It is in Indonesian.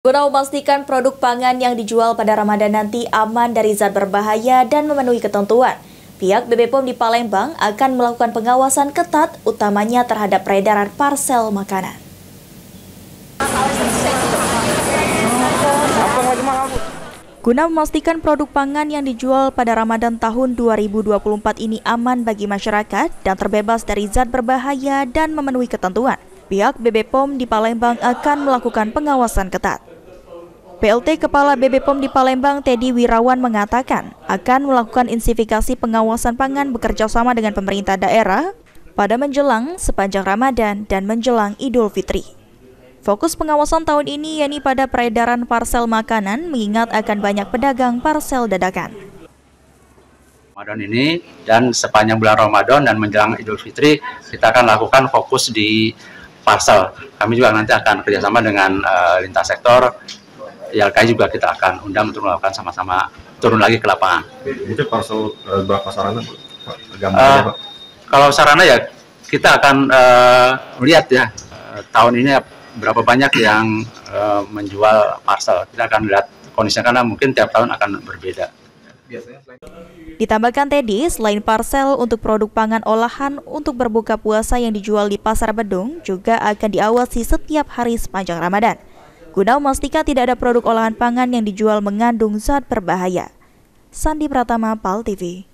Guna memastikan produk pangan yang dijual pada Ramadan nanti aman dari zat berbahaya dan memenuhi ketentuan, pihak BPOM di Palembang akan melakukan pengawasan ketat, utamanya terhadap peredaran parsel makanan. Guna memastikan produk pangan yang dijual pada Ramadan tahun 2024 ini aman bagi masyarakat dan terbebas dari zat berbahaya dan memenuhi ketentuan, pihak BPOM di Palembang akan melakukan pengawasan ketat. PLT Kepala BPOM di Palembang, Teddy Wirawan, mengatakan akan melakukan intensifikasi pengawasan pangan bekerja sama dengan pemerintah daerah pada menjelang sepanjang Ramadan dan menjelang Idul Fitri. Fokus pengawasan tahun ini yakni pada peredaran parsel makanan, mengingat akan banyak pedagang parsel dadakan. Ramadan ini dan sepanjang bulan Ramadan dan menjelang Idul Fitri kita akan lakukan fokus di parsel. Kami juga nanti akan kerjasama dengan lintas sektor. YLKI juga kita akan undang untuk melakukan sama-sama turun lagi ke lapangan. Itu parsel berapa sarana, Pak? Kalau sarana ya kita akan melihat ya tahun ini berapa banyak yang menjual parsel. Kita akan lihat kondisinya karena mungkin tiap tahun akan berbeda. Ditambahkan Teddy, selain parsel untuk produk pangan olahan untuk berbuka puasa yang dijual di Pasar Bedung juga akan diawasi setiap hari sepanjang Ramadan, guna memastikan tidak ada produk olahan pangan yang dijual mengandung zat berbahaya. Sandi Pratama, PAL TV.